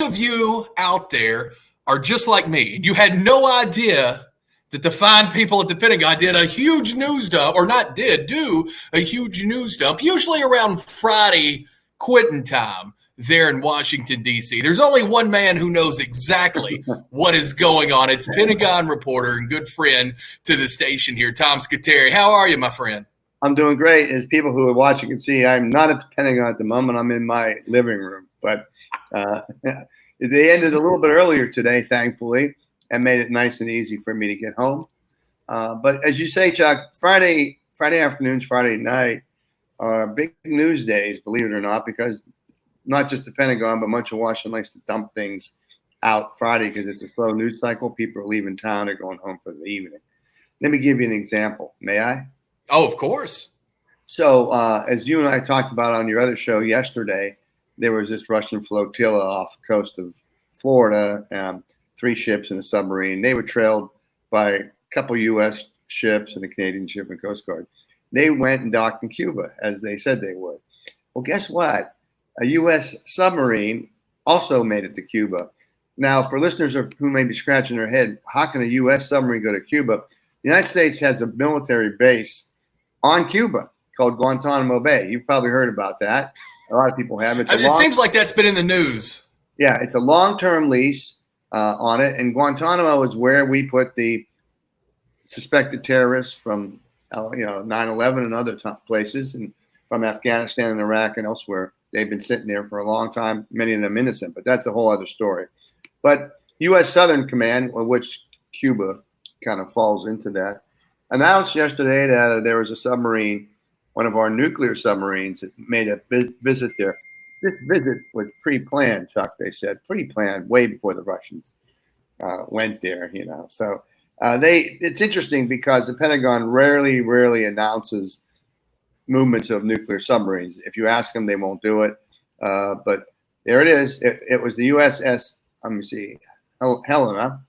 of you out there are just like me, and you had no idea that the fine people at the Pentagon did a huge news dump, or not do a huge news dump, usually around Friday quitting time there in Washington, D.C. There's only one man who knows exactly what is going on. It's Pentagon reporter and good friend to the station here, Tom Scuteri. How are you, my friend? I'm doing great. As people who are watching can see, I'm not at the Pentagon at the moment. I'm in my living room. But they ended a little bit earlier today, thankfully, and made it nice and easy for me to get home. But as you say, Chuck, Friday afternoons, Friday night are big news days, believe it or not, because not just the Pentagon, but much of Washington likes to dump things out Friday because it's a slow news cycle. People are leaving town or going home for the evening. Let me give you an example. May I? Oh, of course. So as you and I talked about on your other show yesterday, there was this Russian flotilla off the coast of Florida, 3 ships and a submarine. They were trailed by a couple U.S. ships and a Canadian ship and Coast Guard. They went and docked in Cuba, as they said they would. Well, guess what? A U.S. submarine also made it to Cuba. Now, for listeners who may be scratching their head, how can a U.S. submarine go to Cuba? The United States has a military base on Cuba called Guantanamo Bay. You've probably heard about that. A lot of people have. It seems like that's been in the news. Yeah, it's a long-term lease on it. And Guantanamo is where we put the suspected terrorists from 9/11 and other places, and from Afghanistan and Iraq and elsewhere. They've been sitting there for a long time, many of them innocent, but that's a whole other story. But U.S. Southern Command, which Cuba kind of falls into that, announced yesterday that there was a submarine, one of our nuclear submarines, that made a visit there. This visit was pre-planned, Chuck, they said, pre-planned way before the Russians went there, So it's interesting because the Pentagon rarely announces movements of nuclear submarines. If you ask them, they won't do it. But there it is. It was the USS, let me see, Helena,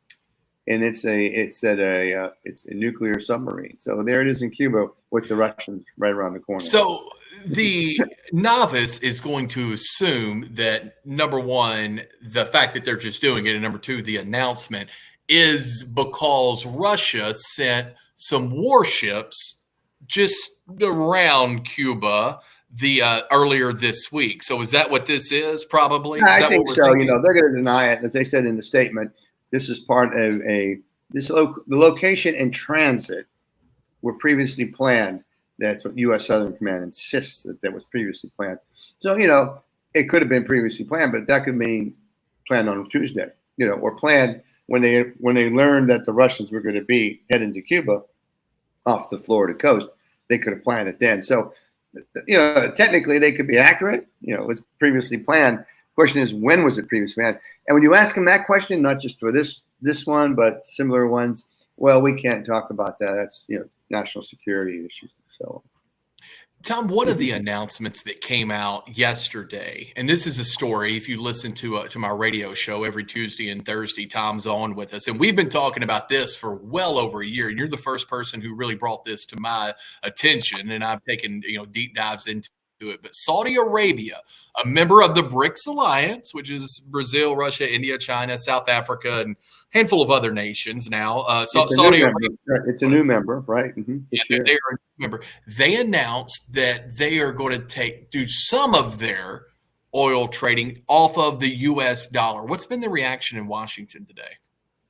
and it's a nuclear submarine. So there it is in Cuba with the Russians right around the corner. So the novice is going to assume that, number one, the fact that they're just doing it, and number two, the announcement is because Russia sent some warships just around Cuba earlier this week. So is that what this is? Probably. I think so. Thinking? They're going to deny it, as they said in the statement. This is part of the location and transit were previously planned. That's what U.S. Southern Command insists that was previously planned. So it could have been previously planned, but that could mean planned on Tuesday. Or planned when they learned that the Russians were going to be heading to Cuba off the Florida coast. They could have planned it then. So, technically they could be accurate. It was previously planned. The question is, when was it previously planned? And when you ask them that question, not just for this one, but similar ones, well, we can't talk about that. That's, national security issues. So, Tom, one of the announcements that came out yesterday, and this is a story, if you listen to my radio show every Tuesday and Thursday, Tom's on with us, and we've been talking about this for well over a year, and you're the first person who really brought this to my attention, and I've taken deep dives into it. But Saudi Arabia, a member of the BRICS alliance, which is Brazil, Russia, India, China, South Africa, and handful of other nations now. Saudi Arabia. It's a new member, right? Mm-hmm. Yeah, they are a new member. They announced that they are going to do some of their oil trading off of the U.S. dollar. What's been the reaction in Washington today?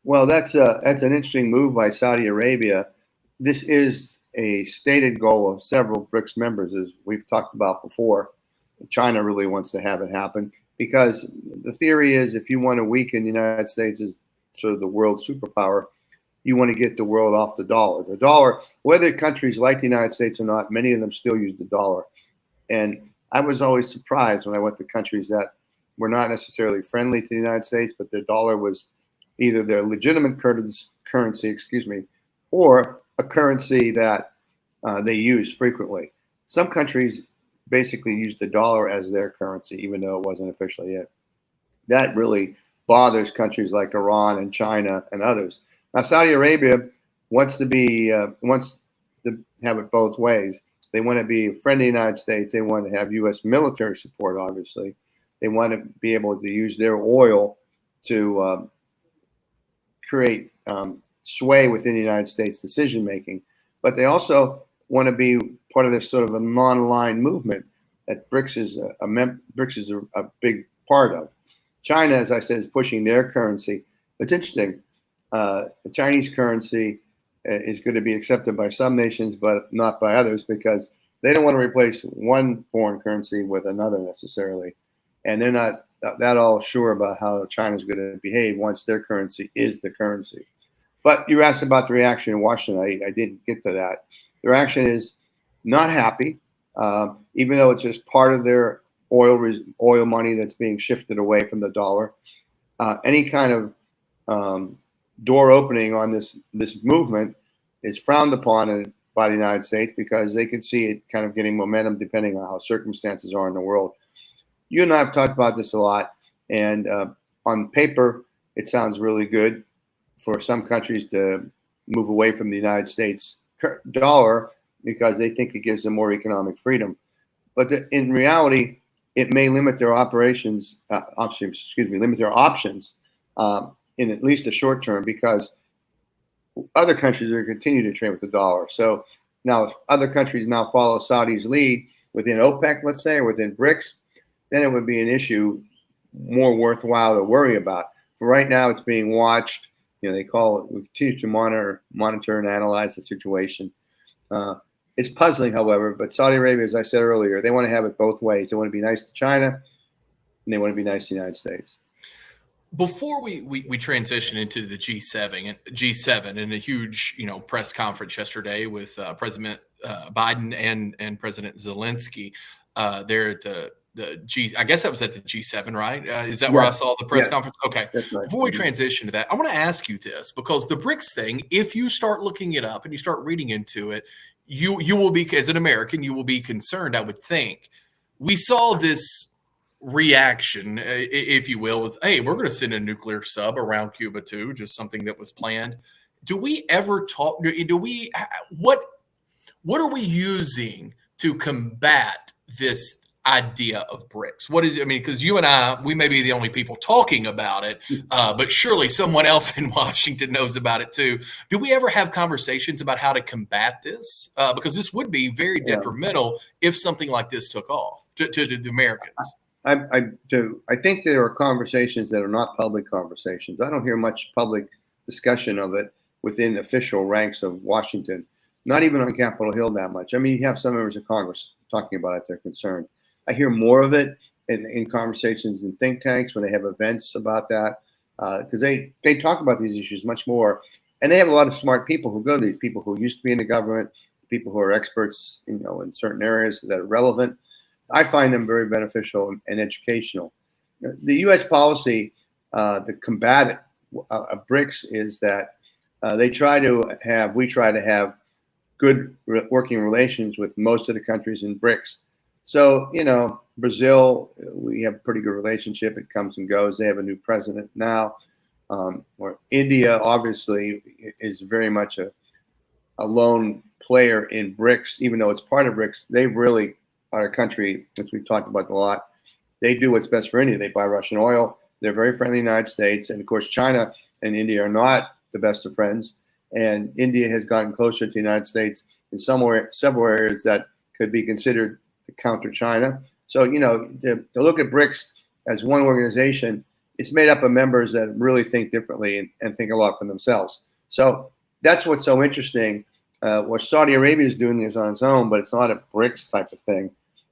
Well, that's an interesting move by Saudi Arabia. This is a stated goal of several BRICS members, as we've talked about before. China really wants to have it happen because the theory is if you want to weaken the United States as sort of the world superpower, you want to get the world off the dollar. The dollar, whether countries like the United States or not, many of them still use the dollar. And I was always surprised when I went to countries that were not necessarily friendly to the United States, but their dollar was either their legitimate currency, or a currency that they use frequently. Some countries basically use the dollar as their currency, even though it wasn't officially it. That really bothers countries like Iran and China and others. Now, Saudi Arabia wants to have it both ways. They want to be a friend of the United States. They want to have U.S. military support, obviously. They want to be able to use their oil to create sway within the United States decision making, but they also want to be part of this sort of a non-aligned movement that BRICS is a big part of. China, as I said, is pushing their currency. It's interesting. The Chinese currency is going to be accepted by some nations, but not by others, because they don't want to replace one foreign currency with another necessarily. And they're not that all sure about how China's going to behave once their currency is the currency. But you asked about the reaction in Washington. I didn't get to that. The reaction is not happy, even though it's just part of their oil money that's being shifted away from the dollar. Any kind of door opening on this movement is frowned upon by the United States, because they can see it kind of getting momentum depending on how circumstances are in the world. You and I have talked about this a lot, and on paper, it sounds really good for some countries to move away from the United States dollar because they think it gives them more economic freedom. But in reality, it may limit their operations, limit their options in at least the short term, because other countries are going to continue to trade with the dollar. So now if other countries now follow Saudi's lead within OPEC, let's say, or within BRICS, then it would be an issue more worthwhile to worry about. For right now, it's being watched. They call it, we continue to monitor and analyze the situation. It's puzzling, however, but Saudi Arabia, as I said earlier, they want to have it both ways. They want to be nice to China, and they want to be nice to the United States. Before we transition into the G7 and a huge press conference yesterday with President Biden and President Zelensky there at the I guess that was at the G7, right? Is that where I saw the press conference? Okay. Right. Before we transition to that, I want to ask you this, because the BRICS thing, if you start looking it up and you start reading into it, you will be, as an American, you will be concerned, I would think. We saw this reaction, if you will, with, hey, we're going to send a nuclear sub around Cuba too, just something that was planned. Do we ever talk? What are we using to combat this idea of BRICS? What is it? I mean, because you and I, we may be the only people talking about it, but surely someone else in Washington knows about it too. Do we ever have conversations about how to combat this? Because this would be very detrimental if something like this took off to the Americans. I do. I think there are conversations that are not public conversations. I don't hear much public discussion of it within official ranks of Washington, not even on Capitol Hill that much. I mean, you have some members of Congress talking about it, they're concerned. I hear more of it in conversations in think tanks when they have events about that, because they talk about these issues much more. And they have a lot of smart people who go to these, people who used to be in the government, people who are experts, in certain areas that are relevant. I find them very beneficial and educational. The U.S. policy to combat BRICS is that we try to have good working relations with most of the countries in BRICS. So, Brazil, we have a pretty good relationship. It comes and goes. They have a new president now. Or India, obviously, is very much a lone player in BRICS, even though it's part of BRICS. They really are a country, as we've talked about a lot. They do what's best for India. They buy Russian oil. They're very friendly to the United States. And, of course, China and India are not the best of friends. And India has gotten closer to the United States in several areas that could be considered to counter China. So, to look at BRICS as one organization, it's made up of members that really think differently and think a lot for themselves. So that's what's so interesting. What Saudi Arabia is doing is on its own, but it's not a BRICS type of thing.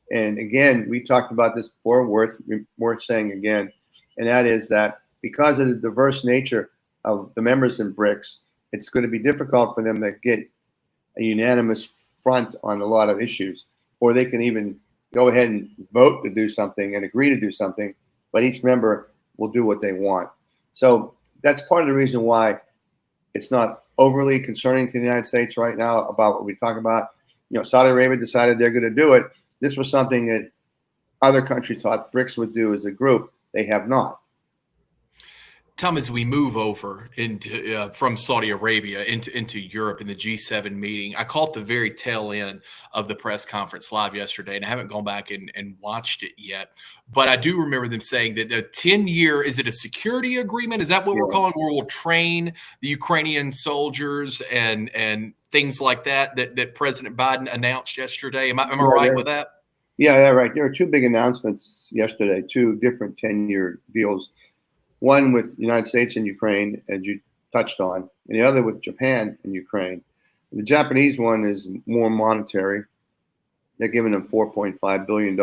And again, we talked about this before, worth saying again, and that is that because of the diverse nature of the members in BRICS, it's going to be difficult for them to get a unanimous front on a lot of issues, or they can even go ahead and vote to do something and agree to do something, but each member will do what they want. So that's part of the reason why it's not overly concerning to the United States right now about what we talk about. Saudi Arabia decided they're going to do it. This was something that other countries thought BRICS would do as a group. They have not. Tom, as we move over into from Saudi Arabia into Europe in the G7 meeting, I caught the very tail end of the press conference live yesterday, and I haven't gone back and watched it yet. But I do remember them saying that the 10-year, is it a security agreement? Is that what we're calling, where we'll train the Ukrainian soldiers and things like that President Biden announced yesterday? Am I right with that? Yeah, right. There are two big announcements yesterday, two different 10-year deals. One with the United States and Ukraine, as you touched on, and the other with Japan and Ukraine. The Japanese one is more monetary. They're giving them $4.5 billion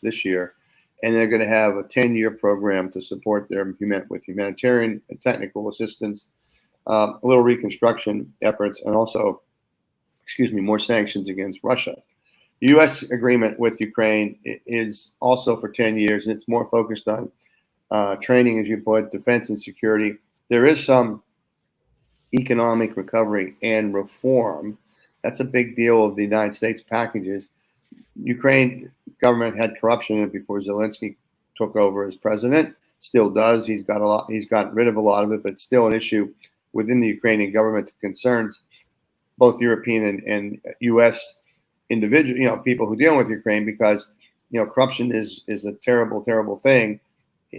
this year, and they're going to have a 10-year program to support their with humanitarian and technical assistance, a little reconstruction efforts, and also, more sanctions against Russia. The U.S. agreement with Ukraine is also for 10 years, and it's more focused on training, as you put, defense and security. There is some economic recovery and reform. That's a big deal of the United States packages. Ukraine government had corruption in it before Zelensky took over as president. Still does. He's gotten rid of a lot of it, but still an issue within the Ukrainian government that concerns both European and U.S. individual, people who deal with Ukraine, because corruption is a terrible, terrible thing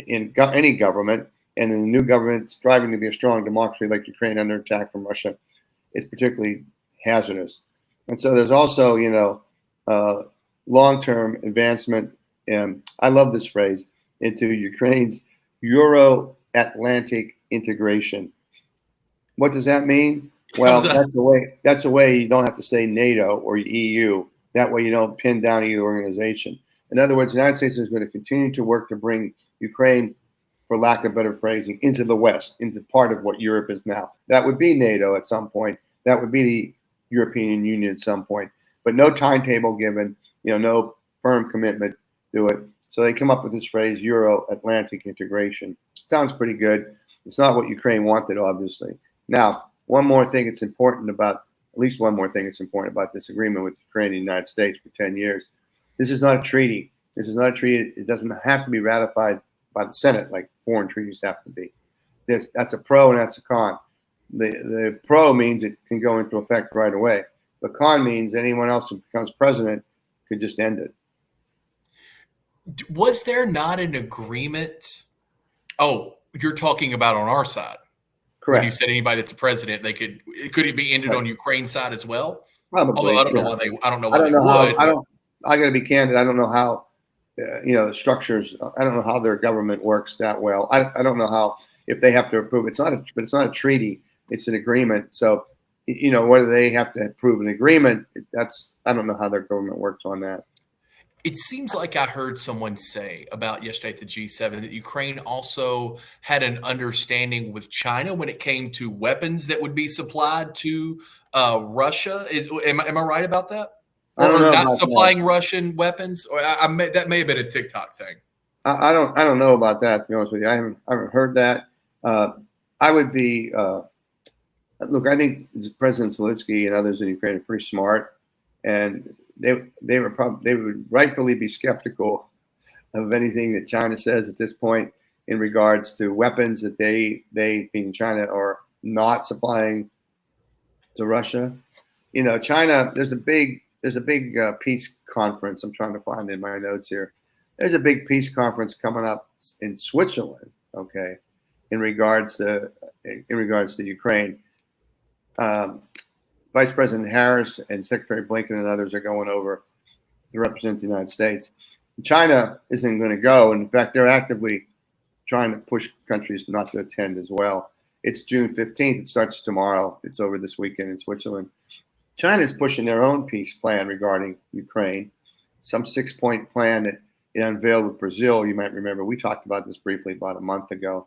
in any government, and in a new government striving to be a strong democracy like Ukraine under attack from Russia is particularly hazardous. And so there's also, long-term advancement, and I love this phrase, into Ukraine's Euro-Atlantic integration. What does that mean? Well, that's the way you don't have to say NATO or EU. That way you don't pin down either organization. In other words, the United States is going to continue to work to bring Ukraine, for lack of better phrasing, into the West, into part of what Europe is now. That would be NATO at some point. That would be the European Union at some point. But no timetable given, no firm commitment to it. So they come up with this phrase, Euro-Atlantic integration. Sounds pretty good. It's not what Ukraine wanted, obviously. Now, one more thing it's important about, at least one more thing that's important about this agreement with Ukraine and the United States for 10 years. This is not a treaty. This is not a treaty. It doesn't have to be ratified by the Senate like foreign treaties have to be. That's a pro and that's a con. The pro means it can go into effect right away. The con means anyone else who becomes president could just end it. Was there not an agreement? Oh, you're talking about on our side. Correct. When you said anybody that's a president, could it be ended on Ukraine's side as well? Probably. Although I don't know why they would. I got to be candid. I don't know how, the structures. I don't know how their government works that well. I don't know how, if they have to approve. It's not a treaty. It's an agreement. So, whether they have to approve an agreement, I don't know how their government works on that. It seems like I heard someone say about yesterday at the G7 that Ukraine also had an understanding with China when it came to weapons that would be supplied to Russia. Am I right about that? I don't know not supplying Russian weapons, or that may have been a TikTok thing. I don't know about that. To be honest with you, I haven't heard that. I would be look. I think President Zelensky and others in Ukraine are pretty smart, and they would rightfully be skeptical of anything that China says at this point in regards to weapons that they being China are not supplying to Russia. China. There's a big peace conference. I'm trying to find in my notes here. There's a big peace conference coming up in Switzerland. Okay, in regards to Ukraine, Vice President Harris and Secretary Blinken and others are going over to represent the United States. China isn't going to go. In fact, they're actively trying to push countries not to attend as well. It's June 15th. It starts tomorrow. It's over this weekend in Switzerland. China is pushing their own peace plan regarding Ukraine, some 6-point plan that it unveiled with Brazil. You might remember we talked about this briefly about a month ago.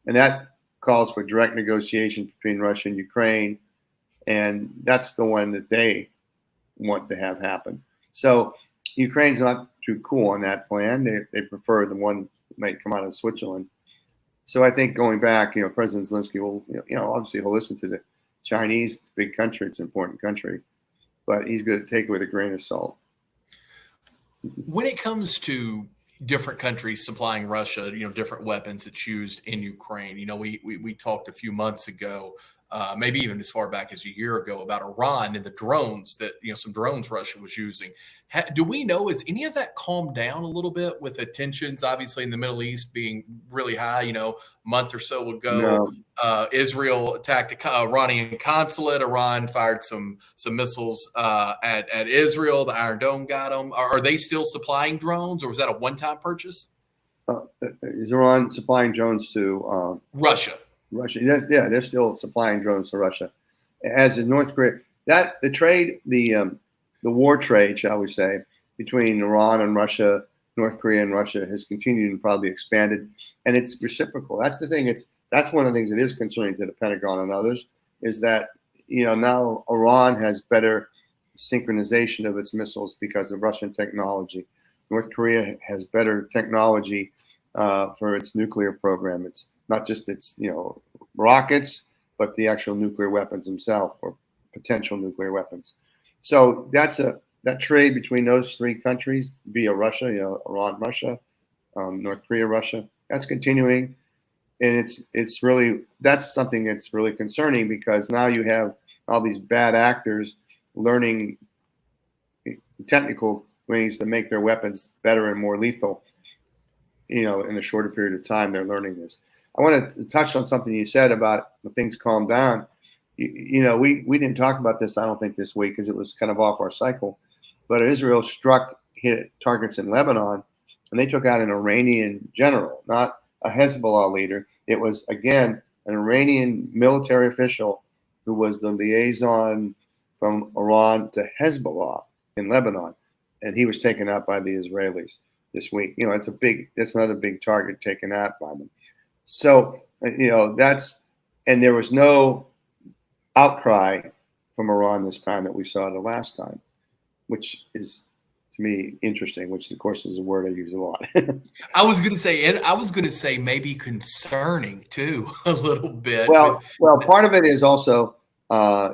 And that calls for direct negotiations between Russia and Ukraine. And that's the one that they want to have happen. So Ukraine's not too cool on that plan. They prefer the one that might come out of Switzerland. So I think going back, President Zelensky will, obviously he'll listen to the Chinese, big country. It's an important country, but he's going to take it with a grain of salt. When it comes to different countries supplying Russia, different weapons that's used in Ukraine. We talked a few months ago, maybe even as far back as a year ago, about Iran and the drones that, some drones Russia was using. Do we know, has any of that calmed down a little bit with the tensions, obviously, in the Middle East being really high? A month or so ago, Israel attacked the Iranian consulate. Iran fired some missiles at Israel. The Iron Dome got them. Are they still supplying drones, or was that a one-time purchase? Is Iran supplying drones to Russia? Russia, yeah, they're still supplying drones to Russia, as is North Korea. That the trade, the war trade, shall we say, between Iran and Russia, North Korea and Russia has continued and probably expanded, and it's reciprocal. That's the thing. That's one of the things that is concerning to the Pentagon and others, is that now Iran has better synchronization of its missiles because of Russian technology. North Korea has better technology for its nuclear program. It's not just its rockets, but the actual nuclear weapons themselves, or potential nuclear weapons. So that trade between those three countries via Russia, Iran, Russia, North Korea, Russia, that's continuing, and that's something that's really concerning, because now you have all these bad actors learning technical ways to make their weapons better and more lethal. In a shorter period of time, they're learning this. I want to touch on something you said about when things calm down. We didn't talk about this, I don't think, this week, because it was kind of off our cycle. But Israel hit targets in Lebanon, and they took out an Iranian general, not a Hezbollah leader. It was, again, an Iranian military official who was the liaison from Iran to Hezbollah in Lebanon, and he was taken out by the Israelis this week. That's another big target taken out by them. So, and there was no outcry from Iran this time that we saw the last time, which is, to me, interesting, which of course is a word I use a lot. I was going to say maybe concerning too, a little bit. Well, part of it is also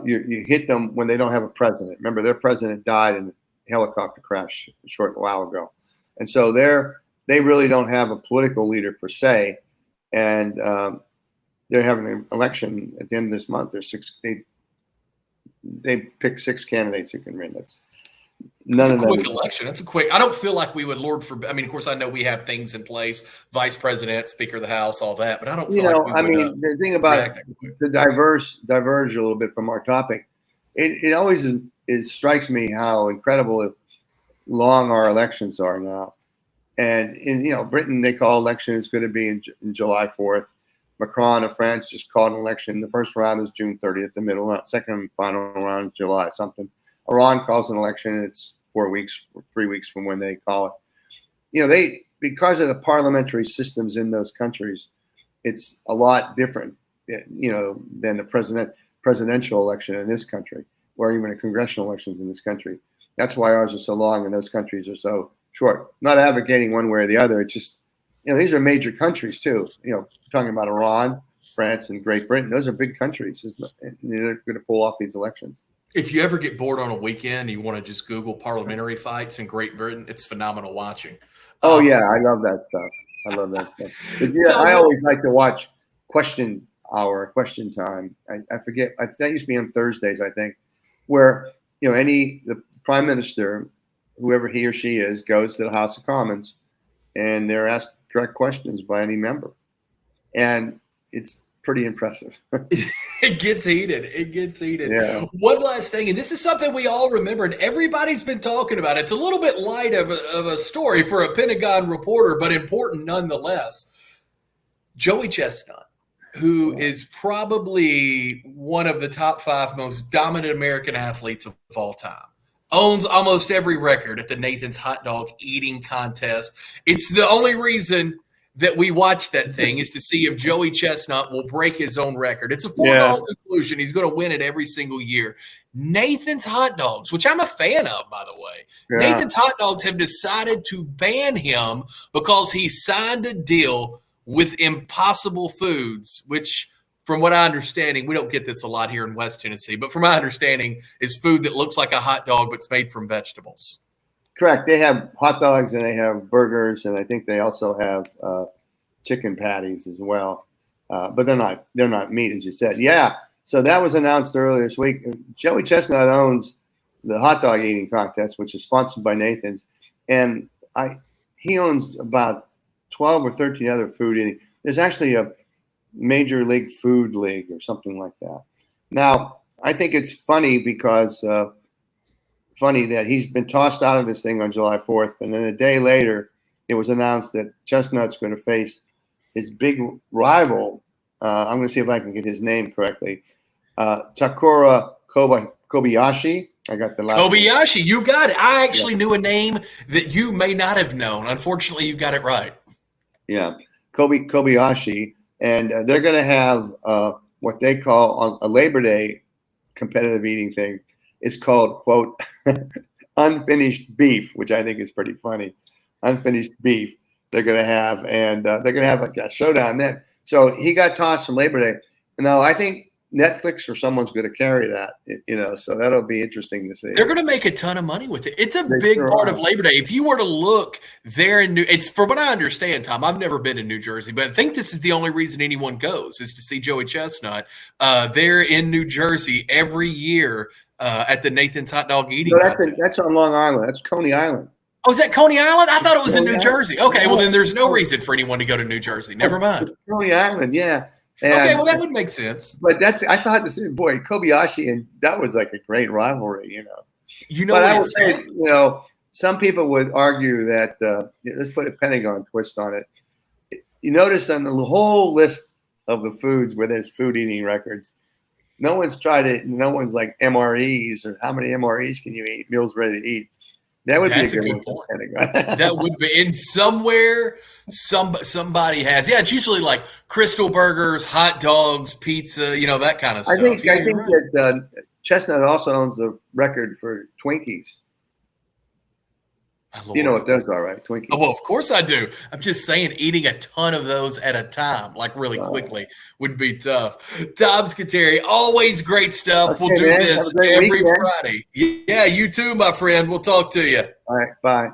you hit them when they don't have a president. Remember, their president died in a helicopter crash a short while ago. And so they really don't have a political leader per se. And they're having an election at the end of this month. They pick 6 candidates who can win. That's none of them. Quick election. That's a quick. I don't feel like we would of course, I know we have things in place: vice president, speaker of the House, all that. But I don't feel like we would, the thing about the diverge a little bit from our topic. It always strikes me how incredible long our elections are now. And in Britain, they call election is going to be in July 4th. Macron of France just called an election. The first round is June 30th. The middle round, second and final round is July something. Iran calls an election, and it's 4 weeks or 3 weeks from when they call it. Because of the parliamentary systems in those countries, it's a lot different, than the presidential election in this country, or even the congressional elections in this country. That's why ours are so long and those countries are so short. Not advocating one way or the other. It's just, these are major countries too. Talking about Iran, France, and Great Britain. Those are big countries. They're going to pull off these elections. If you ever get bored on a weekend and you want to just Google parliamentary fights in Great Britain, it's phenomenal watching. Oh, yeah. I love that stuff. But, I always like to watch question time. I forget. That used to be on Thursdays, I think, where, the prime minister, whoever he or she is, goes to the House of Commons, and they're asked direct questions by any member. And it's pretty impressive. It gets heated. Yeah. One last thing, and this is something we all remember, and everybody's been talking about. It's a little bit light of a story for a Pentagon reporter, but important nonetheless. Joey Chestnut, who is probably one of the top 5 most dominant American athletes of all time, owns almost every record at the Nathan's Hot Dog Eating Contest. It's the only reason that we watch that thing is to see if Joey Chestnut will break his own record. It's a foregone conclusion. He's going to win it every single year. Nathan's Hot Dogs, which I'm a fan of, by the way. Yeah. Nathan's Hot Dogs have decided to ban him because he signed a deal with Impossible Foods, which, from what I understanding, we don't get this a lot here in West Tennessee, but from my understanding, is food that looks like a hot dog but it's made from vegetables. Correct. They have hot dogs and they have burgers, and I think they also have chicken patties as well. But they're not meat, as you said. Yeah. So that was announced earlier this week. Joey Chestnut owns the hot dog eating contest, which is sponsored by Nathan's, and he owns about 12 or 13 other food eating. There's actually a Major League Food League or something like that. Now, I think it's funny because funny that he's been tossed out of this thing on July 4th, and then a day later, it was announced that Chestnut's going to face his big rival. I'm going to see if I can get his name correctly. Takura Kobayashi. I got the last Kobayashi, you got it. I actually knew a name that you may not have known. Unfortunately, you got it right. Yeah, Kobayashi. And they're going to have what they call on a Labor Day competitive eating thing. It's called, quote, unfinished beef, which I think is pretty funny. Unfinished beef they're going to have, and they're going to have like a showdown then. So he got tossed from Labor Day. Now, I think Netflix or someone's going to carry that, so that'll be interesting to see. They're going to make a ton of money with it. It's a big part of Labor Day. If you were to look there it's from what I understand, Tom, I've never been in New Jersey, but I think this is the only reason anyone goes is to see Joey Chestnut there in New Jersey every year at the Nathan's Hot Dog Eating. That's on Long Island. That's Coney Island. Oh, is that Coney Island? I thought it was in New Jersey. Okay, well then there's no reason for anyone to go to New Jersey. Never mind. It's Coney Island, yeah. And, okay, well that would make sense. But I thought this boy Kobayashi, and that was like a great rivalry, But I would say, some people would argue that let's put a Pentagon twist on it. You notice on the whole list of the foods where there's food eating records, no one's tried it. No one's like MREs or how many MREs can you eat? Meals ready to eat. That would be a good point. That would be in somewhere. Somebody has. Yeah, it's usually like Crystal Burgers, hot dogs, pizza. That kind of stuff. I think that Chestnut also owns the record for Twinkies. You know what those are, right? Twinkies. Oh, well, of course I do. I'm just saying, eating a ton of those at a time, like really quickly, would be tough. Tom Scuteri, always great stuff. Okay, we'll do this every Friday. Yeah, you too, my friend. We'll talk to you. All right, bye.